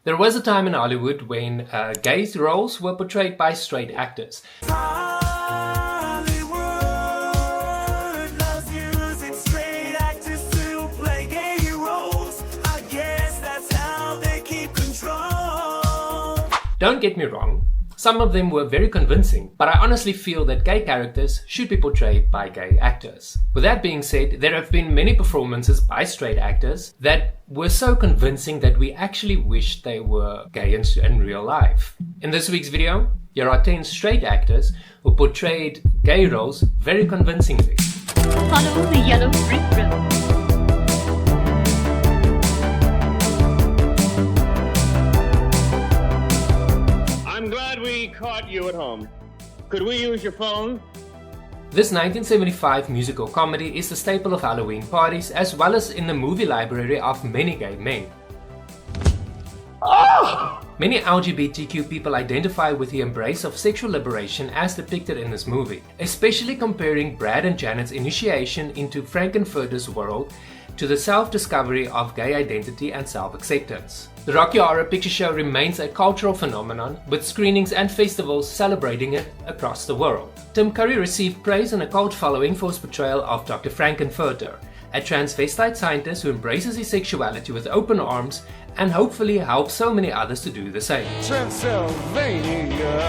There was a time in Hollywood when gay roles were portrayed by straight actors. Don't get me wrong, some of them were very convincing, but I honestly feel that gay characters should be portrayed by gay actors. With that being said, there have been many performances by straight actors that were so convincing that we actually wished they were gay in real life. In this week's video, here are 10 straight actors who portrayed gay roles very convincingly. Follow the yellow brick road. I'm glad we caught you at home. Could we use your phone? This 1975 musical comedy is the staple of Halloween parties as well as in the movie library of many gay men. Many LGBTQ people identify with the embrace of sexual liberation as depicted in this movie, especially comparing Brad and Janet's initiation into Frankenfurter's world to the self-discovery of gay identity and self-acceptance. The Rocky Horror Picture Show remains a cultural phenomenon, with screenings and festivals celebrating it across the world. Tim Curry received praise and a cult following for his portrayal of Dr. Frankenfurter, a transvestite scientist who embraces his sexuality with open arms and hopefully helps so many others to do the same. Transylvania.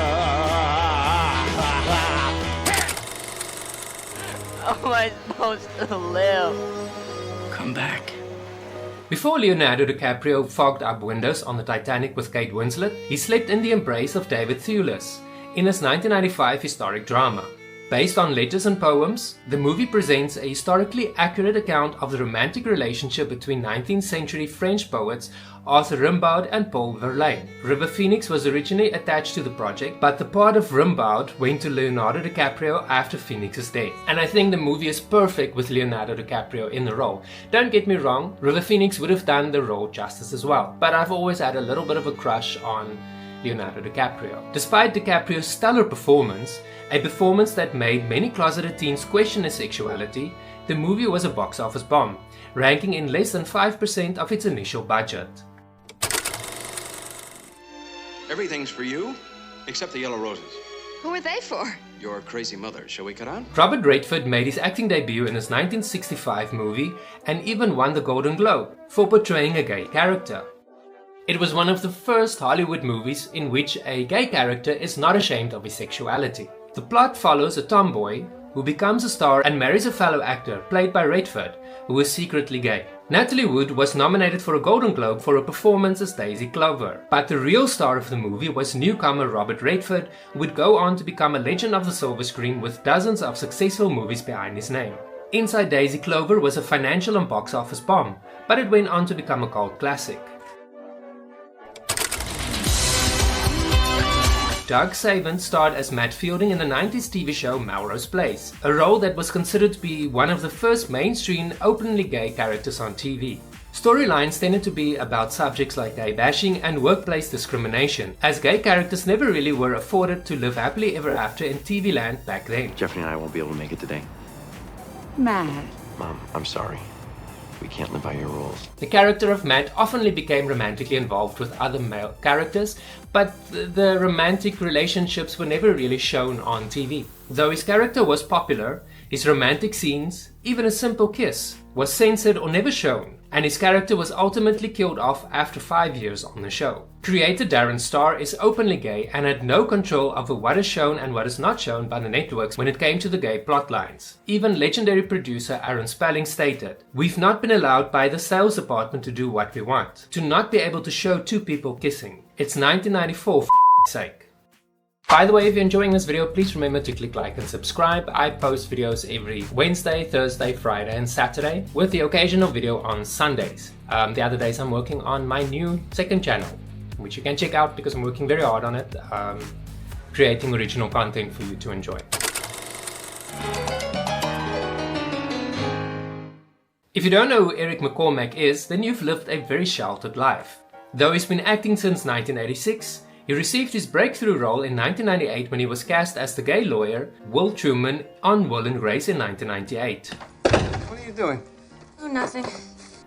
How am I supposed to live? Come back. Before Leonardo DiCaprio fogged up windows on the Titanic with Kate Winslet, he slept in the embrace of David Thewlis in his 1995 historic drama. Based on letters and poems, the movie presents a historically accurate account of the romantic relationship between 19th century French poets Arthur Rimbaud and Paul Verlaine. River Phoenix was originally attached to the project, but the part of Rimbaud went to Leonardo DiCaprio after Phoenix's death. And I think the movie is perfect with Leonardo DiCaprio in the role. Don't get me wrong, River Phoenix would have done the role justice as well, but I've always had a little bit of a crush on Leonardo DiCaprio. Despite DiCaprio's stellar performance, a performance that made many closeted teens question his sexuality, the movie was a box office bomb, ranking in less than 5% of its initial budget. Everything's for you, except the yellow roses. Who are they for? Your crazy mother. Shall we cut on? Robert Redford made his acting debut in his 1965 movie and even won the Golden Globe for portraying a gay character. It was one of the first Hollywood movies in which a gay character is not ashamed of his sexuality. The plot follows a tomboy who becomes a star and marries a fellow actor played by Redford, who is secretly gay. Natalie Wood was nominated for a Golden Globe for her performance as Daisy Clover, but the real star of the movie was newcomer Robert Redford, who would go on to become a legend of the silver screen with dozens of successful movies behind his name. Inside Daisy Clover was a financial and box office bomb, but it went on to become a cult classic. Doug Savant starred as Matt Fielding in the 90s TV show Melrose Place, a role that was considered to be one of the first mainstream openly gay characters on TV. Storylines tended to be about subjects like gay bashing and workplace discrimination, as gay characters never really were afforded to live happily ever after in TV land back then. Jeffrey and I won't be able to make it today. Matt. Mom, I'm sorry. We can't live by your rules. The character of Matt often became romantically involved with other male characters, but the romantic relationships were never really shown on TV. Though his character was popular, his romantic scenes, even a simple kiss, was censored or never shown, and his character was ultimately killed off after 5 years on the show. Creator Darren Star is openly gay and had no control over what is shown and what is not shown by the networks when it came to the gay plotlines. Even legendary producer Aaron Spelling stated, "We've not been allowed by the sales department to do what we want, to not be able to show two people kissing. It's 1994 for sake." By the way, if you're enjoying this video, please remember to click like and subscribe. I post videos every Wednesday, Thursday, Friday and Saturday, with the occasional video on Sundays. The other days I'm working on my new second channel, which you can check out because I'm working very hard on it, creating original content for you to enjoy. If you don't know who Eric McCormak is, then you've lived a very sheltered life. Though he's been acting since 1986, he received his breakthrough role in 1998 when he was cast as the gay lawyer Will Truman on Will and Grace in 1998. What are you doing? Oh, nothing.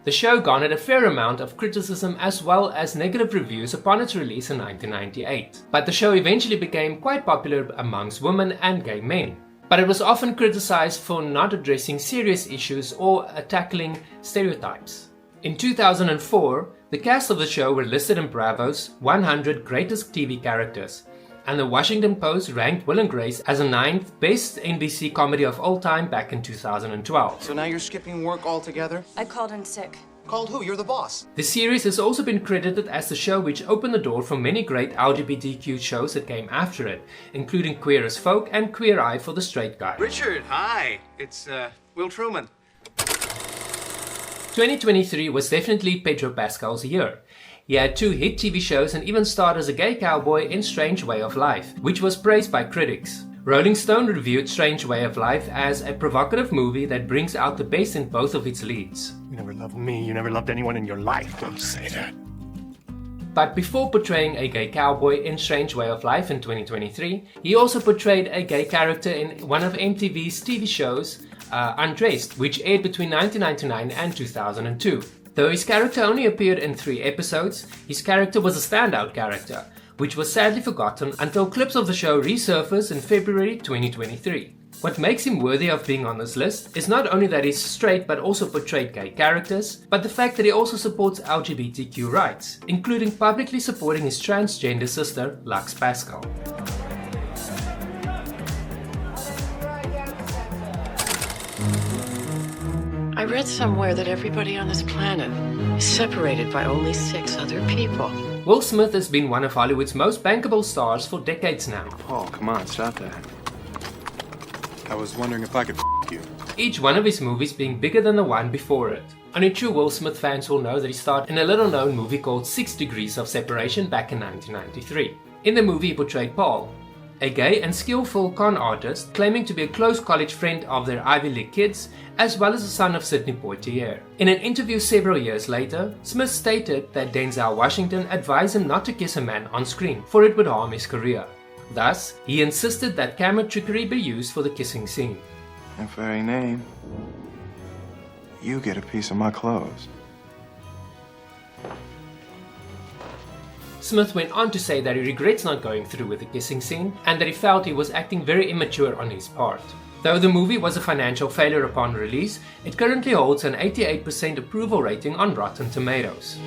The show garnered a fair amount of criticism as well as negative reviews upon its release in 1998, but the show eventually became quite popular amongst women and gay men. But it was often criticized for not addressing serious issues or tackling stereotypes. In 2004, the cast of the show were listed in Bravo's 100 Greatest TV Characters, and the Washington Post ranked Will & Grace as the 9th best NBC comedy of all time back in 2012. So now you're skipping work altogether? I called in sick. Called who? You're the boss. The series has also been credited as the show which opened the door for many great LGBTQ shows that came after it, including Queer as Folk and Queer Eye for the Straight Guy. Richard, hi. It's Will Truman. 2023 was definitely Pedro Pascal's year. He had 2 hit TV shows and even starred as a gay cowboy in Strange Way of Life, which was praised by critics. Rolling Stone reviewed Strange Way of Life as a provocative movie that brings out the best in both of its leads. You never loved me, you never loved anyone in your life, don't say that. But before portraying a gay cowboy in Strange Way of Life in 2023, he also portrayed a gay character in one of MTV's TV shows, Undressed, which aired between 1999 and 2002. Though his character only appeared in 3 episodes, his character was a standout character, which was sadly forgotten until clips of the show resurfaced in February 2023. What makes him worthy of being on this list is not only that he's straight but also portrayed gay characters, but the fact that he also supports LGBTQ rights, including publicly supporting his transgender sister, Lux Pascal. I read somewhere that everybody on this planet is separated by only 6 other people. Will Smith has been one of Hollywood's most bankable stars for decades now. Paul, come on, stop that. I was wondering if I could you. Each one of his movies being bigger than the one before it. Only true Will Smith fans will know that he starred in a little-known movie called 6 Degrees of Separation back in 1993. In the movie he portrayed Paul, a gay and skillful con artist claiming to be a close college friend of their Ivy League kids, as well as the son of Sidney Poitier. In an interview several years later, Smith stated that Denzel Washington advised him not to kiss a man on screen, for it would harm his career. Thus, he insisted that camera trickery be used for the kissing scene. That very name. You get a piece of my clothes. Smith went on to say that he regrets not going through with the kissing scene and that he felt he was acting very immature on his part. Though the movie was a financial failure upon release, it currently holds an 88% approval rating on Rotten Tomatoes.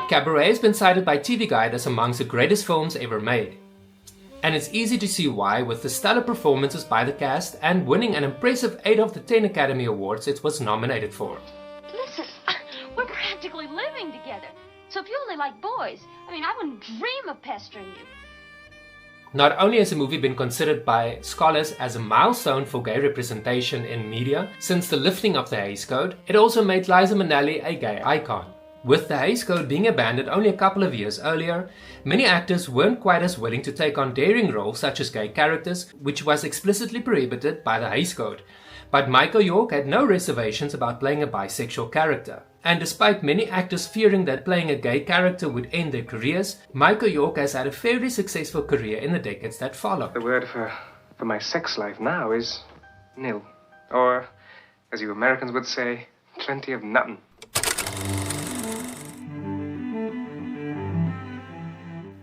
Cabaret has been cited by TV Guide as amongst the greatest films ever made. And it's easy to see why, with the stellar performances by the cast and winning an impressive 8 of the 10 Academy Awards it was nominated for. Listen, we're practically living together. So if you only like boys, I wouldn't dream of pestering you. Not only has the movie been considered by scholars as a milestone for gay representation in media since the lifting of the Hays Code, it also made Liza Minnelli a gay icon. With the Hays Code being abandoned only a couple of years earlier, many actors weren't quite as willing to take on daring roles such as gay characters, which was explicitly prohibited by the Hays Code. But Michael York had no reservations about playing a bisexual character. And despite many actors fearing that playing a gay character would end their careers, Michael York has had a fairly successful career in the decades that follow. The word for my sex life now is nil. Or, as you Americans would say, plenty of nothing.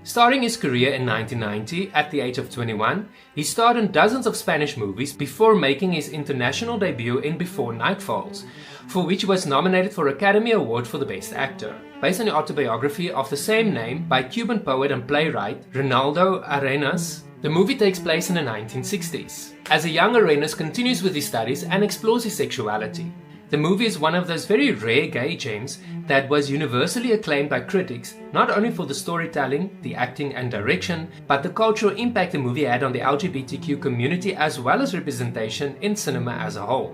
Starting his career in 1990 at the age of 21, he starred in dozens of Spanish movies before making his international debut in Before Night Falls, for which he was nominated for Academy Award for the Best Actor. Based on the autobiography of the same name by Cuban poet and playwright Reinaldo Arenas, the movie takes place in the 1960s. As a young Arenas continues with his studies and explores his sexuality. The movie is one of those very rare gay gems that was universally acclaimed by critics, not only for the storytelling, the acting and direction, but the cultural impact the movie had on the LGBTQ community as well as representation in cinema as a whole.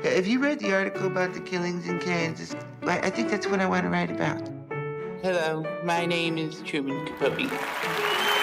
Have you read the article about the killings in Kansas? I think that's what I want to write about. Hello, my name is Truman Capote.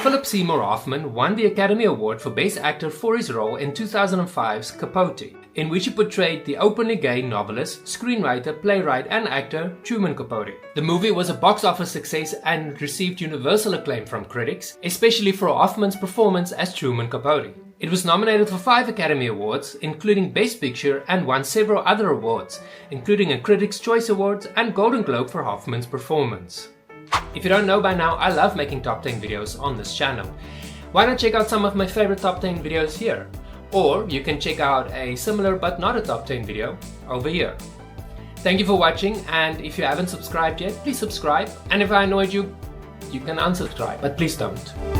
Philip Seymour Hoffman won the Academy Award for Best Actor for his role in 2005's Capote, in which he portrayed the openly gay novelist, screenwriter, playwright and actor Truman Capote. The movie was a box office success and received universal acclaim from critics, especially for Hoffman's performance as Truman Capote. It was nominated for 5 Academy Awards, including Best Picture, and won several other awards, including a Critics' Choice Award and Golden Globe for Hoffman's performance. If you don't know by now, I love making top 10 videos on this channel. Why not check out some of my favorite top 10 videos here? Or you can check out a similar but not a top 10 video over here. Thank you for watching, and if you haven't subscribed yet, please subscribe. And if I annoyed you, you can unsubscribe, but please don't.